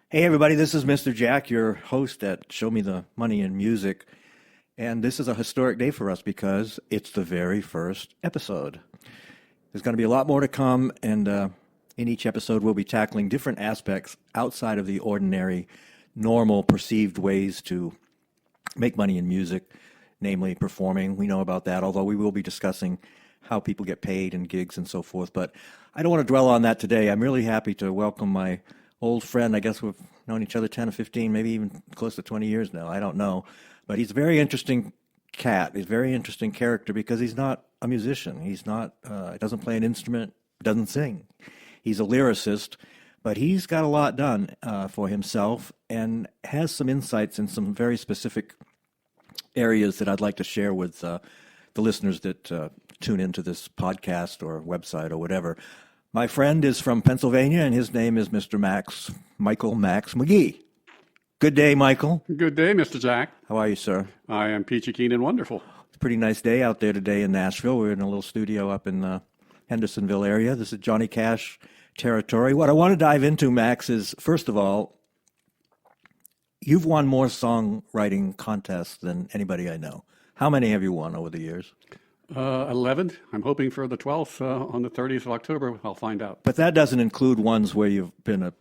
Hey everybody, this is mrJack, your host at Show Me the Money in Music. And this is a historic day for us because it's the very first episode. There's going to be a lot more to come, and in each episode we'll be tackling different aspects outside of the ordinary, normal, perceived ways to make money in music, namely performing. We know about that, although we will be discussing how people get paid and gigs and so forth. But I don't want to dwell on that today. I'm really happy to welcome my old friend. I guess we've known each other 10 or 15, maybe even close to 20 years now. I don't know. But he's a very interesting cat. He's a very interesting character because he's not a musician. He's not, doesn't play an instrument, doesn't sing. He's a lyricist, but he's got a lot done for himself and has some insights in some very specific areas that I'd like to share with the listeners that tune into this podcast or website or whatever. My friend is from Pennsylvania, and his name is Mr. Michael Max McGee. Good day, Michael. Good day, mrJack. How are you, sir? I am peachy keen and wonderful. It's a pretty nice day out there today in Nashville. We're in a little studio up in the Hendersonville area. This is Johnny Cash territory. What I want to dive into, Max, is, first of all, you've won more songwriting contests than anybody I know. How many have you won over the years? 11. I'm hoping for the 12th on the 30th of October. I'll find out. But that doesn't include ones where you've been an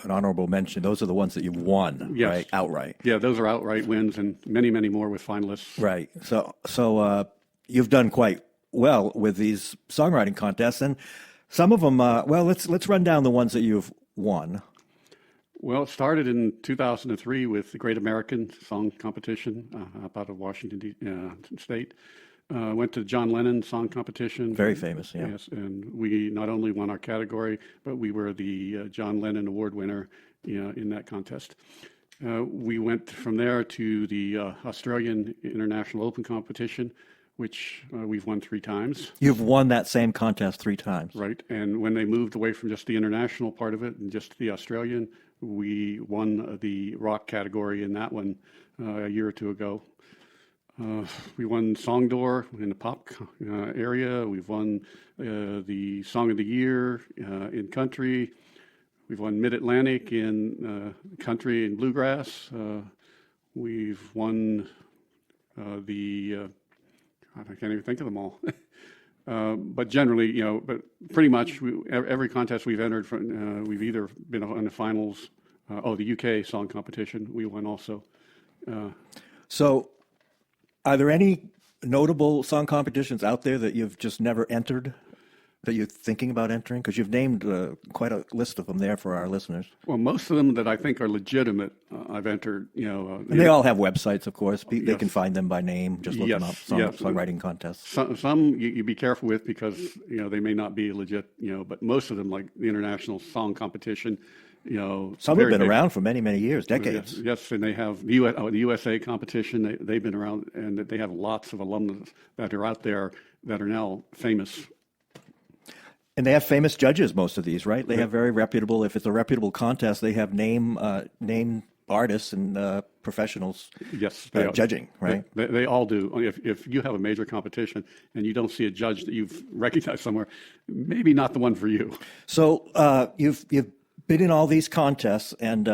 honorable mention. Those are the ones that you've won, Yes. right? Outright. Yeah, those are outright wins and many, many more with finalists. Right. So you've done quite well with these songwriting contests, and some of them. Let's run down the ones that you've won. Well, it started in 2003 with the Great American Song Competition up out of Washington State. Went to John Lennon Song Competition. Very famous, yeah. Yes, and we not only won our category, but we were the John Lennon Award winner in that contest. We went from there to the Australian International Open Competition, which we've won 3 times. You've won that same contest 3 times. Right, and when they moved away from just the international part of it and just the Australian, we won the rock category in that one a year or 2 ago. We won Song d'Or in the pop area. We've won the Song of the Year in country. We've won Mid-Atlantic in country and bluegrass. We've won I can't even think of them all. But generally, but pretty much every contest we've entered, we've either been in the finals. The UK song competition, we won also. So, are there any notable song competitions out there that you've just never entered, that you're thinking about entering? Because you've named quite a list of them there for our listeners. Well, most of them that I think are legitimate, I've entered. And they all have websites, of course. They Yes. can find them by name. Just look them up. Yes. Songwriting contests. Some you be careful with because they may not be legit. But most of them, like the International Song Competition, Some have been around for many, many years, decades. Yes, and they have the USA competition. They've been around, and they have lots of alumnus that are out there that are now famous. And they have famous judges, most of these, right? They have very reputable, if it's a reputable contest, they have name artists and professionals Yes, judging, right? They all do. If you have a major competition and you don't see a judge that you've recognized somewhere, maybe not the one for you. So you've been in all these contests, and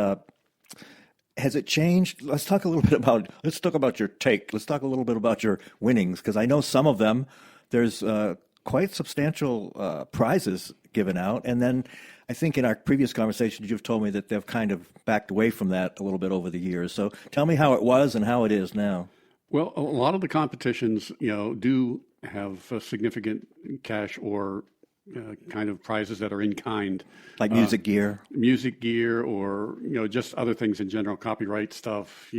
has it changed? Let's talk about your take. Let's talk a little bit about your winnings, because I know some of them, there's quite substantial prizes given out. And then I think in our previous conversations, you've told me that they've kind of backed away from that a little bit over the years. So tell me how it was and how it is now. Well, a lot of the competitions, do have significant cash or kind of prizes that are in kind. Like music gear? Music gear or, just other things in general, copyright stuff,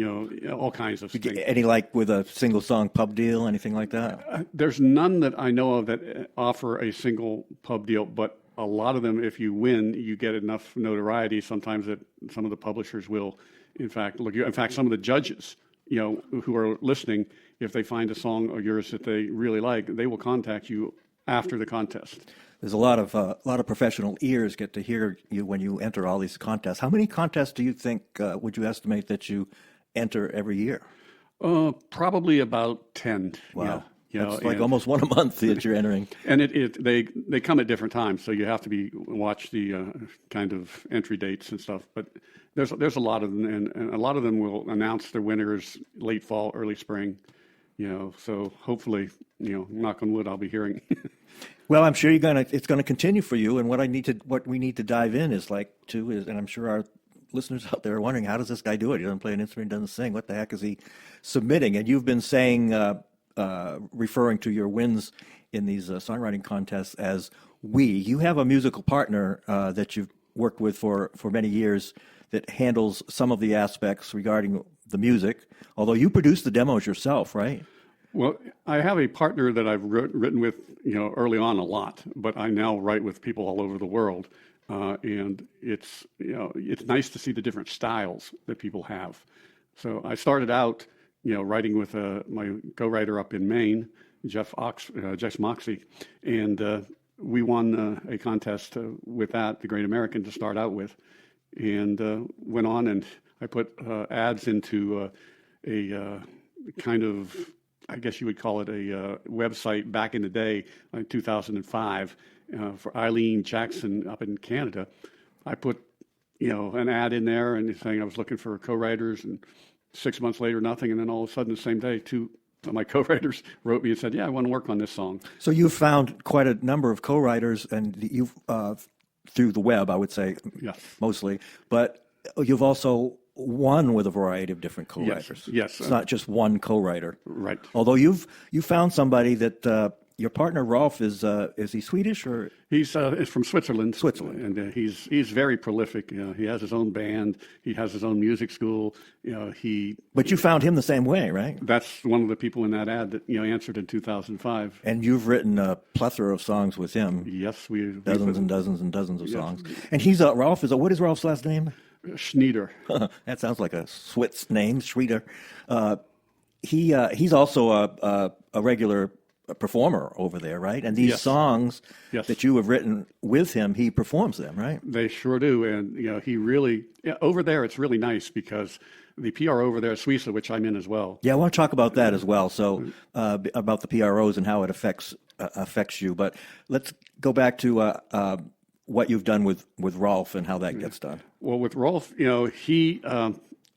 all kinds of things. Any like with a single song pub deal, anything like that? There's none that I know of that offer a single pub deal, but a lot of them, if you win, you get enough notoriety sometimes that some of the publishers will, in fact, look. In fact, some of the judges, who are listening, if they find a song of yours that they really like, they will contact you after the contest. There's a lot of professional ears get to hear you when you enter all these contests. How many contests do you think would you estimate that you enter every year? Probably about 10. Wow. It's like almost one a month that you're entering. And they come at different times, so you have to watch the kind of entry dates and stuff. But there's a lot of them, and a lot of them will announce their winners late fall, early spring. So hopefully, knock on wood, I'll be hearing. Well, I'm sure it's gonna continue for you. And what we need to dive in is and I'm sure our listeners out there are wondering, how does this guy do it? He doesn't play an instrument, doesn't sing. What the heck is he submitting? And you've been saying, referring to your wins in these songwriting contests as we. You have a musical partner that you've worked with for many years that handles some of the aspects regarding the music, although you produce the demos yourself, right? Well, I have a partner that I've written with, early on a lot, but I now write with people all over the world. And it's nice to see the different styles that people have. So I started out, writing with my co-writer up in Maine, Jeff Moxie, and we won a contest with that, the Great American, to start out with, and went on, and I put ads into a kind of, I guess you would call it a website back in the day, like 2005, for Eileen Jackson up in Canada. I put, an ad in there and saying I was looking for co-writers, and 6 months later, nothing. And then all of a sudden, the same day, two of my co-writers wrote me and said, yeah, I want to work on this song. So you've found quite a number of co-writers, and you've through the web, I would say, Yes. mostly, but you've also won with a variety of different co-writers. Yes. It's not just one co-writer. Right. Although you found somebody that your partner Rolf is he Swedish or? He's from Switzerland. Switzerland. And he's very prolific. He has his own band. He has his own music school. But you found him the same way, right? That's one of the people in that ad that answered in 2005. And you've written a plethora of songs with him. Yes, dozens and dozens and dozens of songs. And he's Rolf what is Rolf's last name? Schneider. That sounds like a Swiss name, Schroeder. He's also a regular performer over there, right? And these songs that you have written with him, he performs them, right? They sure do. And, he really, over there, it's really nice because the PR over there, Suiza, which I'm in as well. Yeah, I want to talk about that as well. So about the PROs and how it affects you. But let's go back to what you've done with Rolf and how that gets done. Well, with Rolf,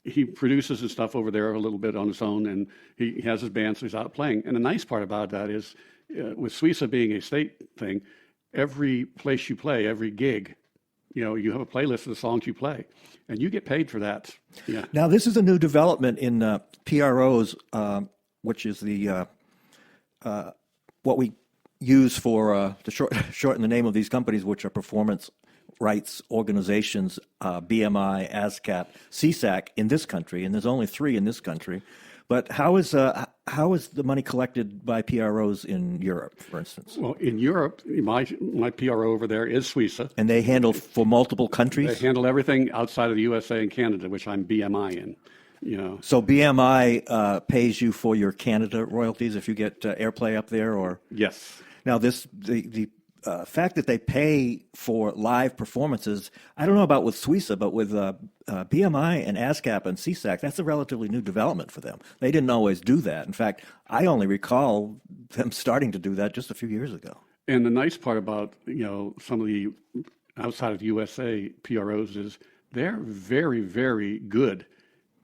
he produces his stuff over there a little bit on his own, and he has his band, so he's out playing. And the nice part about that is, with Suiza being a state thing, every place you play, every gig, you have a playlist of the songs you play, and you get paid for that. Yeah. Now, this is a new development in PROs, which is the what we use for to shorten the name of these companies, which are performance rights organizations, BMI, ASCAP, CSAC in this country, and there's only 3 in this country. But how is the money collected by PROs in Europe, for instance? Well, in Europe, my PRO over there is Suiza. And they handle for multiple countries? They handle everything outside of the USA and Canada, which I'm BMI in. So BMI pays you for your Canada royalties if you get airplay up there, or? Yes. Now, the fact that they pay for live performances, I don't know about with Suiza, but with BMI and ASCAP and CSAC, that's a relatively new development for them. They didn't always do that. In fact, I only recall them starting to do that just a few years ago. And the nice part about, some of the outside of the USA PROs is they're very, very good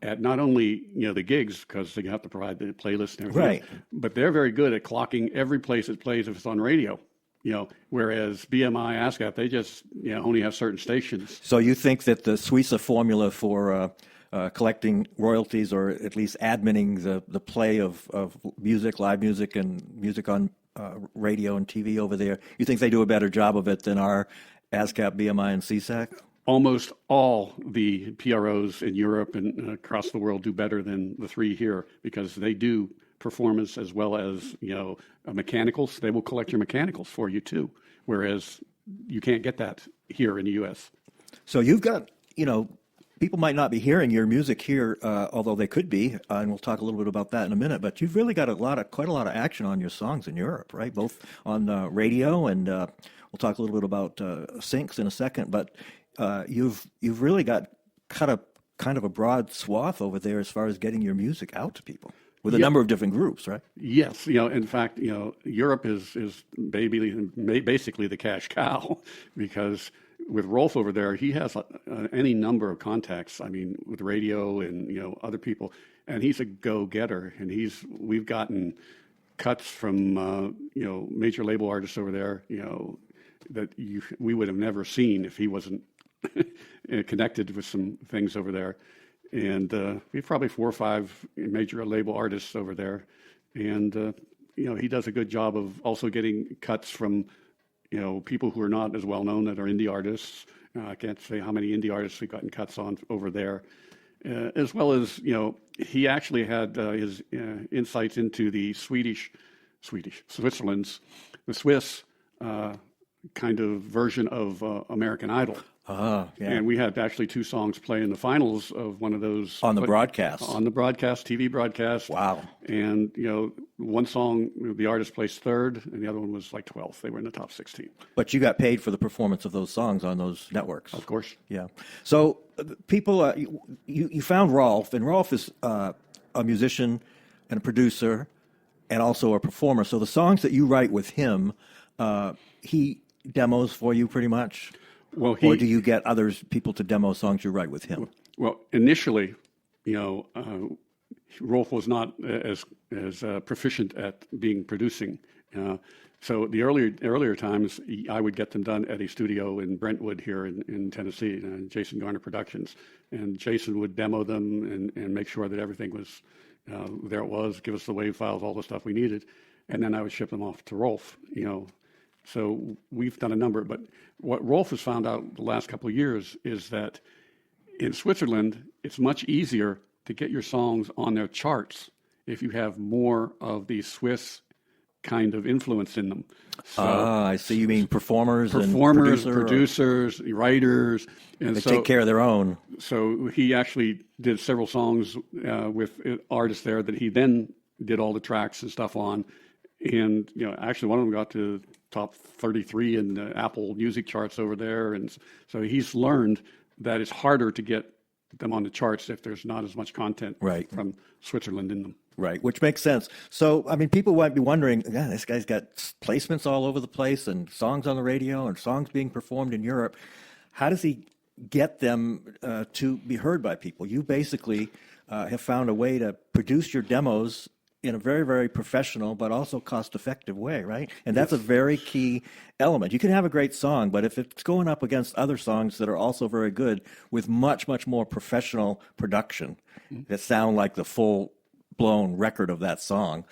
at not only, the gigs, because they have to provide the playlist and everything, right, but they're very good at clocking every place it plays if it's on radio. Whereas BMI, ASCAP, they just only have certain stations. So you think that the Suiza formula for collecting royalties, or at least adminning the play of music, live music, and music on radio and TV over there, you think they do a better job of it than our ASCAP, BMI, and CSAC? Almost all the PROs in Europe and across the world do better than the 3 here, because they do performance as well as mechanicals. They will collect your mechanicals for you too, whereas you can't get that here in the U.S. So you've got, people might not be hearing your music here, although they could be, and we'll talk a little bit about that in a minute. But you've really got quite a lot of action on your songs in Europe, right? Both on radio, and we'll talk a little bit about syncs in a second. But you've really got kind of a broad swath over there as far as getting your music out to people. with a number of different groups, right? Yes, in fact, Europe is basically the cash cow because with Rolf over there, he has any number of contacts. I mean, with radio and other people, and he's a go-getter. And we've gotten cuts from major label artists over there, that we would have never seen if he wasn't connected with some things over there. And we have probably 4 or 5 major label artists over there, and he does a good job of also getting cuts from people who are not as well known that are indie artists. I can't say how many indie artists we've gotten cuts on over there, as well as he actually had his insights into the Switzerland's, the Swiss kind of version of American Idol. Yeah. And we had actually 2 songs play in the finals of one of those. On the broadcast. On the broadcast, TV broadcast. Wow. And, one song, the artist placed 3rd, and the other one was like 12th. They were in the top 16. But you got paid for the performance of those songs on those networks. Of course. Yeah. So people, you found Rolf, and Rolf is a musician and a producer and also a performer. So the songs that you write with him, he demos for you pretty much? Well, or do you get people to demo songs you write with him? Well, initially, Rolf was not as proficient at producing. So the earlier times, I would get them done at a studio in Brentwood here in Tennessee, Jason Garner Productions, and Jason would demo them and make sure that everything was there. It was, give us the wave files, all the stuff we needed, and then I would ship them off to Rolf. So we've done a number, but what Rolf has found out the last couple of years is that in Switzerland, it's much easier to get your songs on their charts if you have more of the Swiss kind of influence in them. So, I see. You mean performers, producers, writers. And they take care of their own. So he actually did several songs with artists there that he then did all the tracks and stuff on. And, actually one of them got to top 33 in the Apple Music charts over there. And so he's learned that it's harder to get them on the charts if there's not as much content from Switzerland in them. Right, which makes sense. So, I mean, people might be wondering, this guy's got placements all over the place and songs on the radio and songs being performed in Europe. How does he get them to be heard by people? You basically have found a way to produce your demos in a very, very professional but also cost-effective way, right? And that's a very key element. You can have a great song, but if it's going up against other songs that are also very good with much, much more professional production that sound like the full-blown record of that song,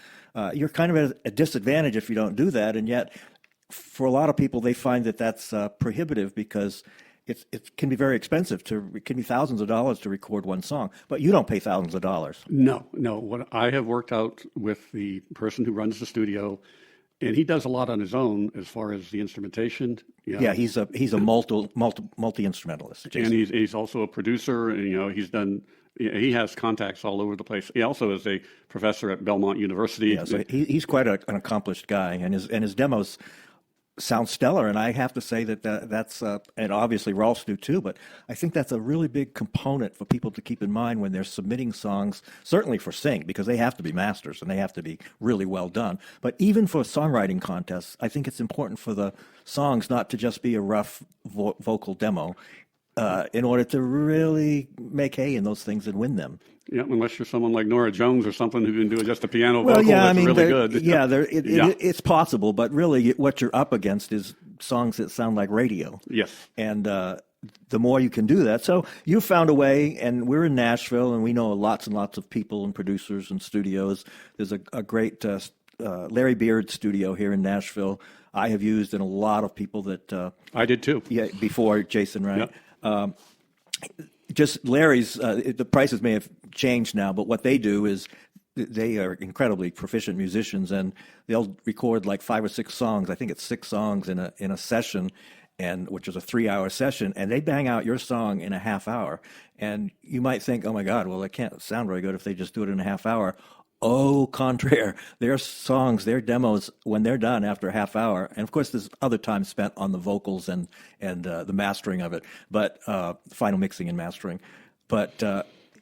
you're kind of at a disadvantage if you don't do that. And yet, for a lot of people, they find that that's prohibitive because it can be very expensive. It can be thousands of dollars to record one song, but you don't pay thousands of dollars. No. What I have worked out with the person who runs the studio, and he does a lot on his own as far as the instrumentation. Yeah, he's a multi-instrumentalist. And he's also a producer, and he's done. He has contacts all over the place. He also is a professor at Belmont University. Yeah, so he's quite an accomplished guy, and his demos sound stellar. And I have to say that's and obviously Rolf's do too. But I think that's a really big component for people to keep in mind when they're submitting songs. Certainly for sync, because they have to be masters and they have to be really well done. But even for songwriting contests, I think it's important for the songs not to just be a rough vocal demo. In order to really make hay in those things and win them. Yeah, unless you're someone like Norah Jones or something who can do just a piano vocal that's really good. It's possible, but really what you're up against is songs that sound like radio. Yes. And the more you can do that. So you found a way, and we're in Nashville, and we know lots and lots of people and producers and studios. There's a great Larry Beard studio here in Nashville. I have used, and a lot of people that... I did too. Yeah, before Jason, right? Yep. Just Larry's, the prices may have changed now, but what they do is they are incredibly proficient musicians, and they'll record like 5 or 6 songs. I think it's 6 songs in a session, which is a 3-hour session, and they bang out your song in a half hour. And you might think, oh my God, well, it can't sound very good if they just do it in a half hour. Au contraire, their songs, their demos, when they're done after a half hour, and of course there's other time spent on the vocals and the mastering of it, but final mixing and mastering. But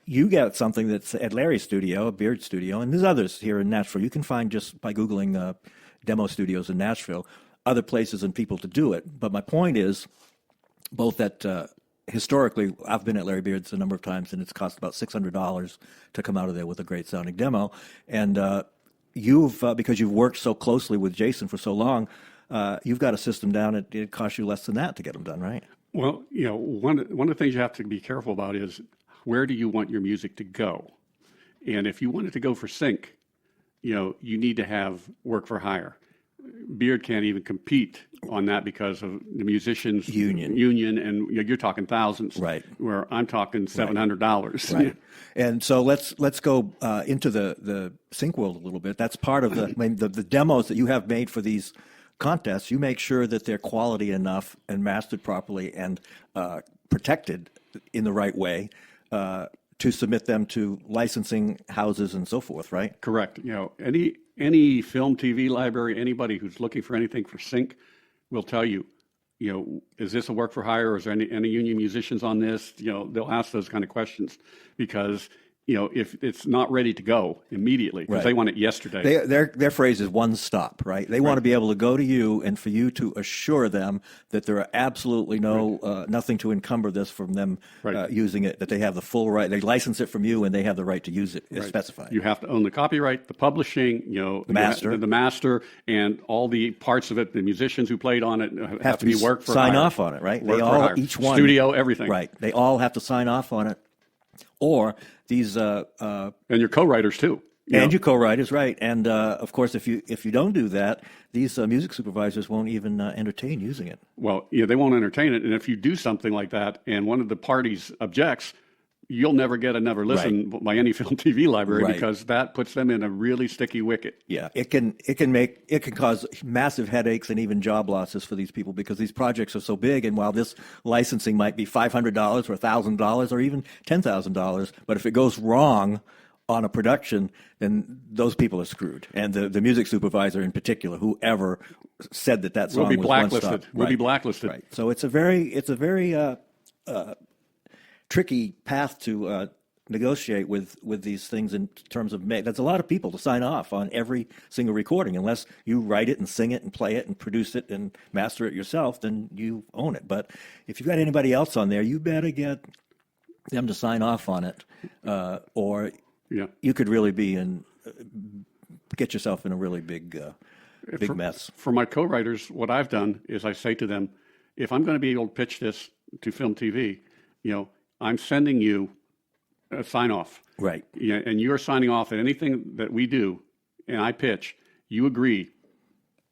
you get something that's at Larry's studio, a Beard studio, and there's others here in Nashville. You can find just by Googling demo studios in Nashville, other places and people to do it. But my point is, both that historically, I've been at Larry Beard's a number of times, and it's cost about $600 to come out of there with a great sounding demo. And you've, because you've worked so closely with Jason for so long, you've got a system down. It costs you less than that to get them done, right? Well, one of the things you have to be careful about is where do you want your music to go? And if you want it to go for sync, you need to have work for hire. Beard can't even compete on that because of the musicians union, and you're talking thousands, right? Where I'm talking $700, right? And so let's go into the sync world a little bit. That's part of the demos that you have made for these contests. You make sure that they're quality enough and mastered properly and protected in the right way to submit them to licensing houses and so forth, right? Correct. Any film, TV library, anybody who's looking for anything for sync will tell you, is this a work for hire, or is there any union musicians on this? They'll ask those kind of questions because, if it's not ready to go immediately, because they want it yesterday. Their phrase is one stop, right? They want to be able to go to you and for you to assure them that there are absolutely nothing to encumber this from them using it, that they have the full right. They license it from you and they have the right to use it as specified. You have to own the copyright, the publishing, the master, and all the parts of it. The musicians who played on it have to be work for sign hire. off on it, right? Work they for all hire. Each one studio, everything. Right. They all have to sign off on it. Or these and your co-writers too. Your co-writers, right? And of course, if you don't do that, these music supervisors won't even entertain using it. Well, they won't entertain it. And if you do something like that, and one of the parties objects, you'll never get another listen by any film TV library because that puts them in a really sticky wicket. Yeah, it can cause massive headaches and even job losses for these people because these projects are so big. And while this licensing might be $500 or $1,000 or even $10,000, but if it goes wrong on a production, then those people are screwed. And the music supervisor in particular, whoever said that song will be blacklisted. Was one stop. Will be blacklisted. Right. So it's a very tricky path to negotiate with these things in terms of that's a lot of people to sign off on every single recording. Unless you write it and sing it and play it and produce it and master it yourself, then you own it. But if you've got anybody else on there, you better get them to sign off on it, or you could really get yourself in a really big mess. For my co-writers, what I've done is I say to them, if I'm going to be able to pitch this to film TV, I'm sending you a sign off. Right. And you're signing off at anything that we do and I pitch, you agree,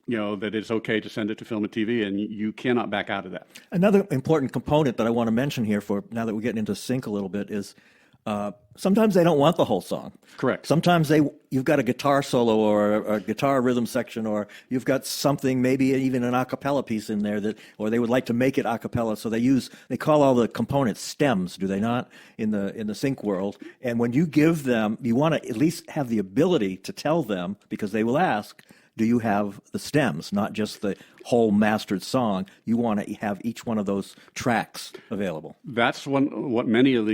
that it's okay to send it to film and TV, and you cannot back out of that. Another important component that I want to mention here for now that we're getting into sync a little bit is sometimes they don't want the whole song. Correct. Sometimes you've got a guitar solo or a guitar rhythm section, or you've got something, maybe even an a cappella piece in there or they would like to make it a cappella. So they call all the components stems, do they not, in the sync world? And when you give them, you want to at least have the ability to tell them, because they will ask, do you have the stems, not just the whole mastered song? You want to have each one of those tracks available. That's what many of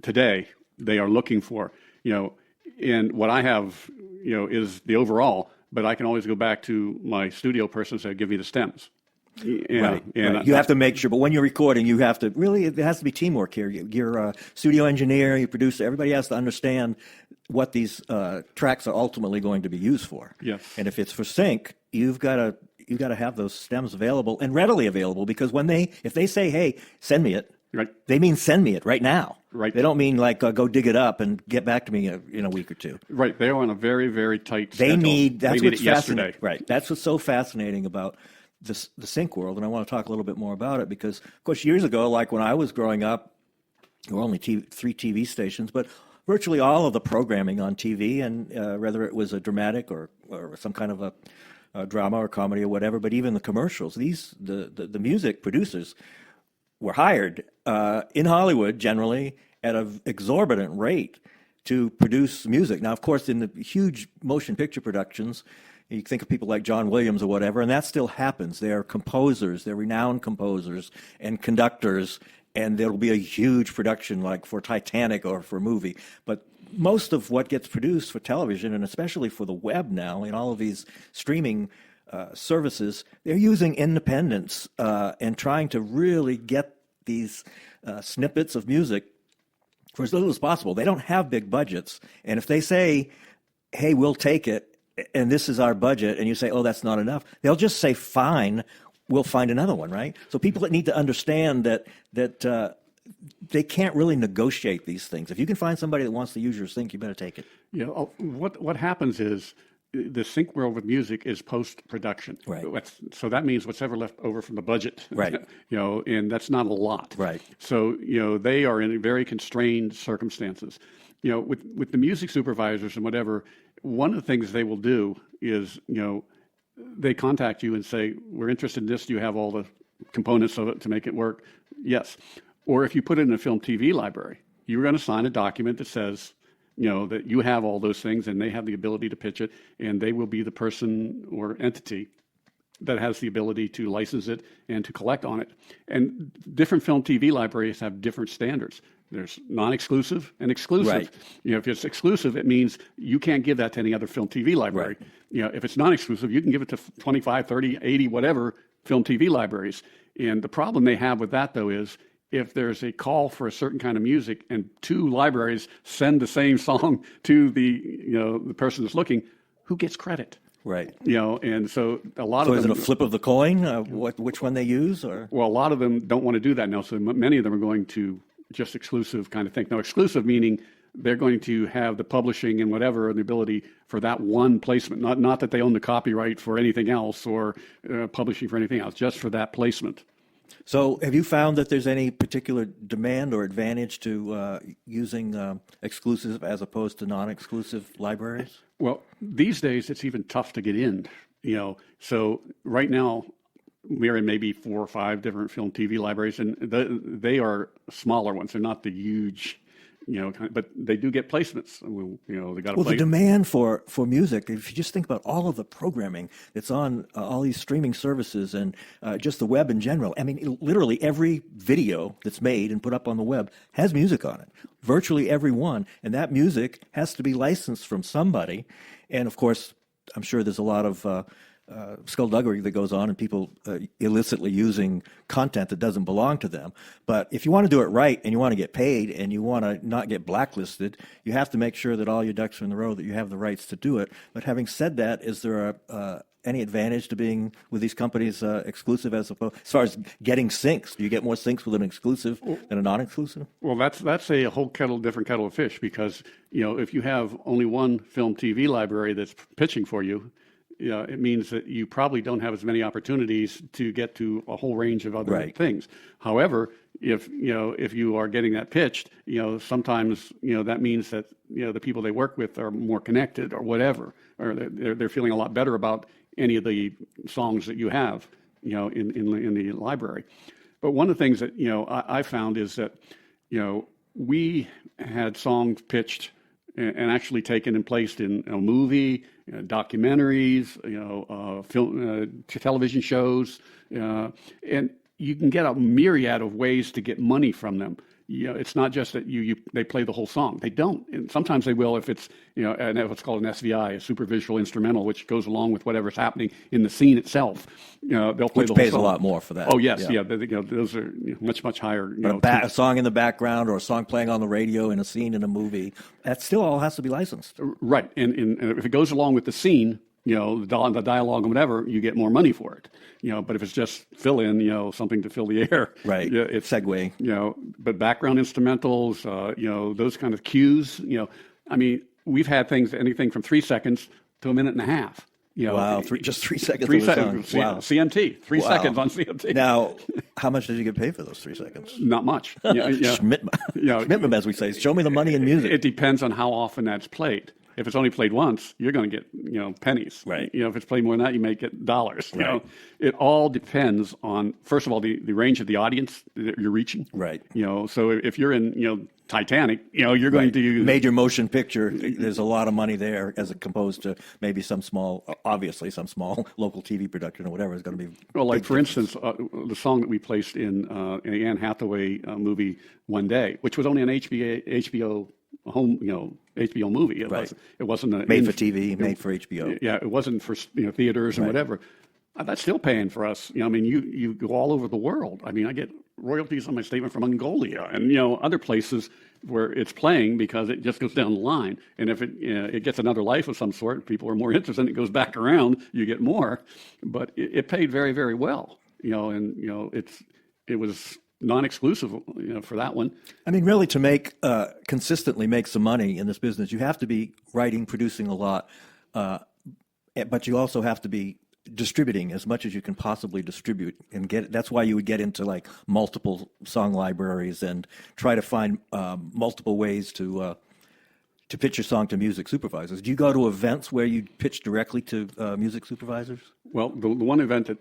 today they are looking for, and what I have, is the overall, but I can always go back to my studio person and say, give me the stems. Right. You have to make sure, but when you're recording, you have to it has to be teamwork here. You're a studio engineer, your producer, everybody has to understand what these tracks are ultimately going to be used for. Yes. And if it's for sync, you've got to have those stems available and readily available, because if they say, hey, send me it, they mean send me it right now. Right. They don't mean like go dig it up and get back to me in a week or two. Right. They're on a very, very tight schedule. That's what's fascinating. Yesterday. Right. That's what's so fascinating about the sync world, and I want to talk a little bit more about it because, of course, years ago, like when I was growing up, there were only 3 TV stations, but virtually all of the programming on TV, and whether it was a dramatic or some kind of a drama or comedy or whatever, but even the commercials, the music producers were hired in Hollywood generally at an exorbitant rate to produce music. Now, of course, in the huge motion picture productions, you think of people like John Williams or whatever, and that still happens. They're composers, they're renowned composers and conductors and there'll be a huge production like for Titanic or for a movie. But most of what gets produced for television, and especially for the web now, in all of these streaming services, they're using independence and trying to really get these snippets of music for as little as possible. They don't have big budgets, and if they say, "Hey, we'll take it, and this is our budget," and you say, "Oh, that's not enough," they'll just say, "Fine, we'll find another one," right? So people need to understand that they can't really negotiate these things. If you can find somebody that wants to use your sync, you better take it. You know, what happens is the sync world with music is post-production. Right. So that means what's ever left over from the budget. Right. You know, and that's not a lot. Right. So, you know, they are in very constrained circumstances. You know, with the music supervisors and whatever, one of the things they will do is, you know, they contact you and say, "We're interested in this. Do you have all the components of it to make it work?" Yes. Or if you put it in a film TV library, you're going to sign a document that says, you know, that you have all those things and they have the ability to pitch it, and they will be the person or entity that has the ability to license it and to collect on it. And different film TV libraries have different standards. There's non-exclusive and exclusive. Right. You know, if it's exclusive, it means you can't give that to any other film TV library. Right. You know, if it's non-exclusive, you can give it to 25, 30, 80, whatever film TV libraries. And the problem they have with that, though, is if there's a call for a certain kind of music and two libraries send the same song to the person that's looking, who gets credit? Right. You know, and so a lot of them. So is it a flip of the coin? Which one they use? Or well, a lot of them don't want to do that now. So many of them are going to just exclusive kind of thing. Now, exclusive meaning they're going to have the publishing and whatever and the ability for that one placement. Not that they own the copyright for anything else or publishing for anything else, just for that placement. So have you found that there's any particular demand or advantage to using exclusive as opposed to non-exclusive libraries? Well, these days it's even tough to get in, you know. So right now we're in maybe 4 or 5 different film TV libraries, and they are smaller ones. They're not the huge, you know, but they do get placements. You know, they got to Well, play. the demand for music, if you just think about all of the programming that's on all these streaming services and just the web in general, I mean, literally every video that's made and put up on the web has music on it, virtually every one. And that music has to be licensed from somebody. And of course, I'm sure there's a lot of skullduggery that goes on and people illicitly using content that doesn't belong to them. But if you want to do it right and you want to get paid and you want to not get blacklisted, you have to make sure that all your ducks are in the row, that you have the rights to do it. But having said that, is there any advantage to being with these companies exclusive as far as getting syncs? Do you get more syncs with an exclusive than a non-exclusive? Well, that's a whole different kettle of fish, because, you know, if you have only one film TV library that's pitching for you, you know, it means that you probably don't have as many opportunities to get to a whole range of other things. However, if you are getting that pitched, you know, sometimes, you know, that means that, you know, the people they work with are more connected or whatever, or they're feeling a lot better about any of the songs that you have, you know, in the library. But one of the things that, you know, I found is that, you know, we had songs pitched and actually taken and placed in a movie, documentaries, you know, film, television shows, and you can get a myriad of ways to get money from them. You know, it's not just that they play the whole song. They don't. And sometimes they will if it's, you know, what's called an SVI, a super visual instrumental, which goes along with whatever's happening in the scene itself. You know, they'll play Which the whole pays song. a lot more for that. Oh yes, yeah. You know, those are much higher. But a song in the background or a song playing on the radio in a scene in a movie, that still all has to be licensed. Right, and if it goes along with the scene, you know, the dialogue and whatever, you get more money for it. You know, but if it's just fill in, you know, something to fill the air, right? You know, it's segue. You know, but background instrumentals, you know, those kind of cues. You know, I mean, we've had anything from 3 seconds to a minute and a half. You know, wow, just 3 seconds. 3 seconds. Wow. CMT, 3 seconds on CMT. Now, how much did you get paid for those 3 seconds? Not much. Schmidt, as we say. Show me the money in music. It depends on how often that's played. if it's only played once, you're going to get, pennies. Right. If it's played more than that, you may get dollars. Right. It all depends on, first of all, the range of the audience that you're reaching. Right. So if you're in, Titanic, you're going to use major motion picture. There's a lot of money there as opposed to maybe some small local TV production or whatever is going to be. Well, like for instance, the song that we placed in an Anne Hathaway movie, One Day, which was only an HBO home, HBO movie. It wasn't made for TV, made for HBO. Yeah, it wasn't for theaters and whatever. That's still paying for us. You go all over the world. I get royalties on my statement from Mongolia and other places where it's playing because it just goes down the line. And if it gets another life of some sort, people are more interested, and it goes back around, you get more. But it paid very, very well. It was non-exclusive, for that one. Really, to consistently make some money in this business, you have to be writing, producing a lot, but you also have to be distributing as much as you can possibly distribute and get. That's why you would get into like multiple song libraries and try to find multiple ways to pitch your song to music supervisors. Do you go to events where you pitch directly to music supervisors? Well, the one event that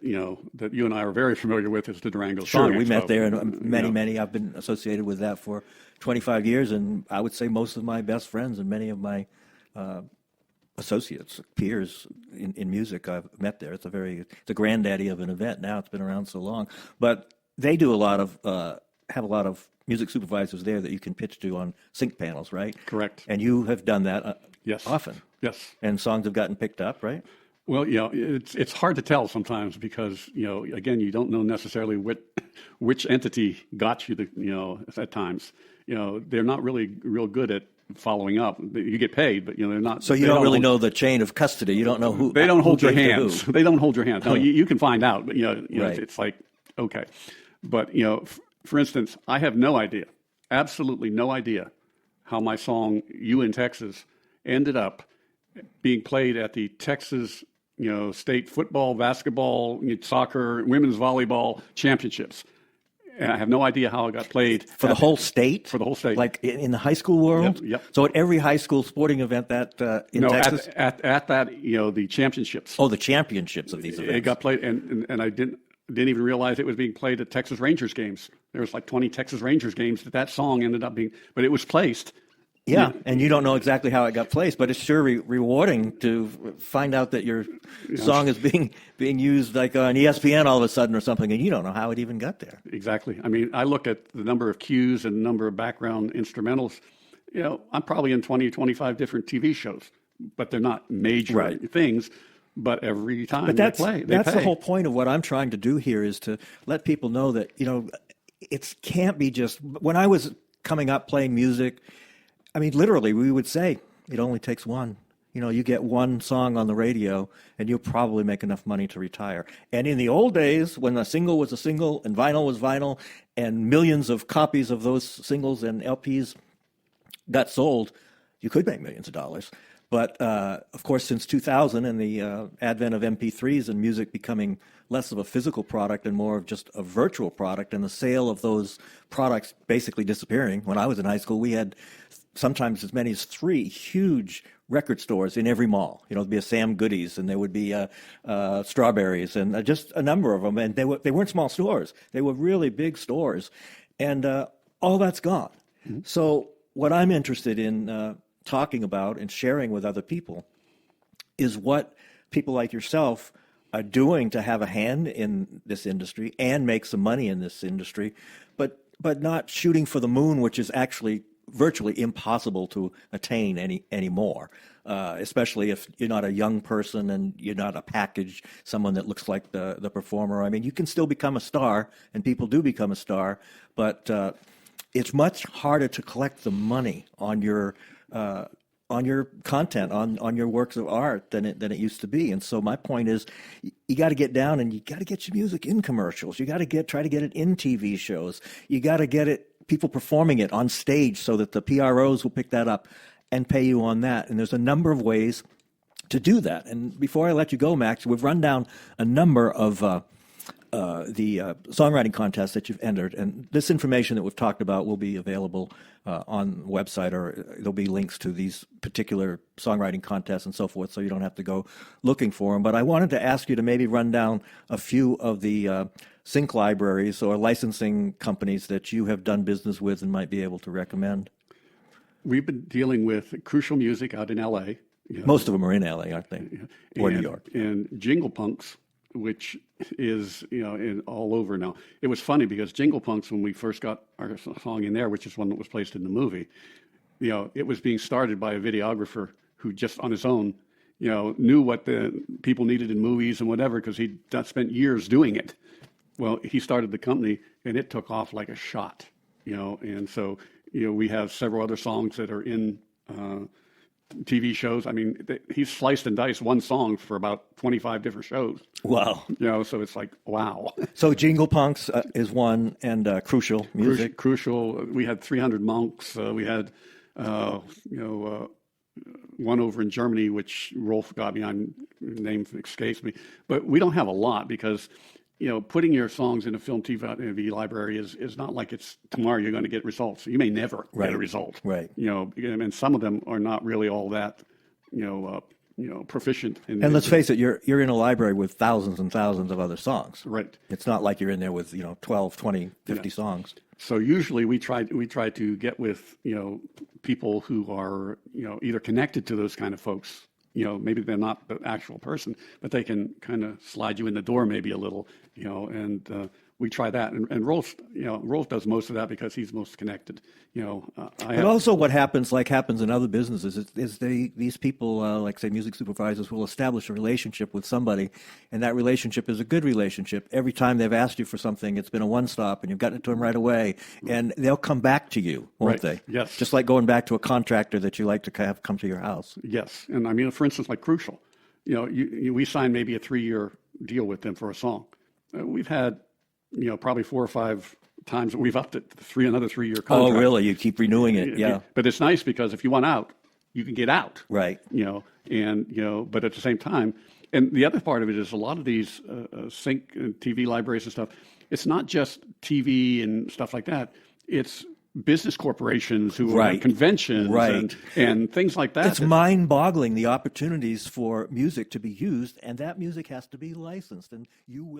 that you and I are very familiar with is the Durango Sure, Song we Expo. met there, and many. I've been associated with that for 25 years, and I would say most of my best friends and many of my associates, peers in music I've met there. It's a granddaddy of an event now. It's been around so long, but they do have a lot of music supervisors there that you can pitch to on sync panels, right? Correct. And you have done that Yes. often. Yes. And songs have gotten picked up, right? Well, it's hard to tell sometimes because again, you don't know necessarily which entity got you at times. They're not really real good at following up. You get paid, but they're not. So you don't really know the chain of custody. You don't know who. They don't hold your gave to hands. who. They don't hold your hands. No, you can find out, but Right. it's like okay. But for instance, I have no idea, absolutely no idea, how my song "You in Texas" ended up being played at the Texas state football, basketball, soccer, women's volleyball championships. And I have no idea how it got played. For the whole state? For the whole state. Like in the high school world? Yep. So at every high school sporting event in Texas? At that, the championships. Oh, the championships of these events. It got played, and I didn't even realize it was being played at Texas Rangers games. There was like 20 Texas Rangers games that song ended up being, but it was placed. Yeah, and you don't know exactly how it got placed, but it's sure rewarding to find out that your song is being used like on ESPN all of a sudden or something, and you don't know how it even got there. Exactly. I look at the number of cues and the number of background instrumentals. I'm probably in 20, 25 different TV shows, but they're not major things. But every time they that's pay. The whole point of what I'm trying to do here is to let people know that, it can't be just, when I was coming up playing music, literally, we would say it only takes one. You get one song on the radio, and you'll probably make enough money to retire. And in the old days, when a single was a single and vinyl was vinyl, and millions of copies of those singles and LPs got sold, you could make millions of dollars. But of course, since 2000 and the advent of MP3s and music becoming less of a physical product and more of just a virtual product, and the sale of those products basically disappearing. When I was in high school, we had sometimes as many as 3 huge record stores in every mall. There'd be a Sam Goodies, and there would be Strawberries, and just a number of them. And they weren't small stores; they were really big stores, and all that's gone. Mm-hmm. So what I'm interested in talking about and sharing with other people is what people like yourself are doing to have a hand in this industry and make some money in this industry, but not shooting for the moon, which is actually virtually impossible to attain anymore, especially if you're not a young person and you're not a package, someone that looks like the performer. You can still become a star, and people do become a star, but it's much harder to collect the money on your content, on your works of art than it used to be. And so my point is, you got to get down and you got to get your music in commercials. You got to try to get it in TV shows. You got to get people performing it on stage so that the PROs will pick that up and pay you on that. And there's a number of ways to do that. And before I let you go, Max, we've run down a number of songwriting contest that you've entered, and this information that we've talked about will be available on the website, or there'll be links to these particular songwriting contests and so forth, so you don't have to go looking for them. But I wanted to ask you to maybe run down a few of the sync libraries or licensing companies that you have done business with and might be able to recommend. We've been dealing with Crucial Music out in L.A. Most of them are in LA, aren't they? Or New York. And Jingle Punks, which is, all over now. It was funny because Jingle Punks, when we first got our song in there, which is one that was placed in the movie, it was being started by a videographer who just on his own, knew what the people needed in movies and whatever, because he'd spent years doing it. Well, he started the company and it took off like a shot, and so, we have several other songs that are in TV shows. I mean, he's sliced and diced one song for about 25 different shows. Wow. So it's like, wow. So Jingle Punks is one, and Crucial Music. Crucial. We had 300 Monks. We had, one over in Germany, which Rolf got me on, name escapes me. But we don't have a lot because, putting your songs in a film TV library is not like it's tomorrow you're going to get results. You may never get a result. Right. And some of them are not really all that, proficient. And let's face it, you're in a library with thousands and thousands of other songs. Right. It's not like you're in there with 12, 20, 50 songs. So usually we try to get with people who are either connected to those kind of folks. Maybe they're not the actual person, but they can kind of slide you in the door maybe a little, and we try that. And Rolf does most of that because he's most connected, But also what happens in other businesses is these people, like say music supervisors, will establish a relationship with somebody, and that relationship is a good relationship. Every time they've asked you for something, it's been a one-stop, and you've gotten it to them right away, and they'll come back to you, won't they? Yes. Just like going back to a contractor that you like to have come to your house. Yes. And I mean, for instance, like Crucial, we signed maybe a 3-year deal with them for a song. We've had, probably 4 or 5 times that we've upped it to another 3-year contract. Oh, really? You keep renewing it? Yeah. But it's nice because if you want out, you can get out. Right. But at the same time, and the other part of it is a lot of these sync TV libraries and stuff, it's not just TV and stuff like that. It's business corporations who are at conventions and things like that. It's mind-boggling, the opportunities for music to be used, and that music has to be licensed, and you will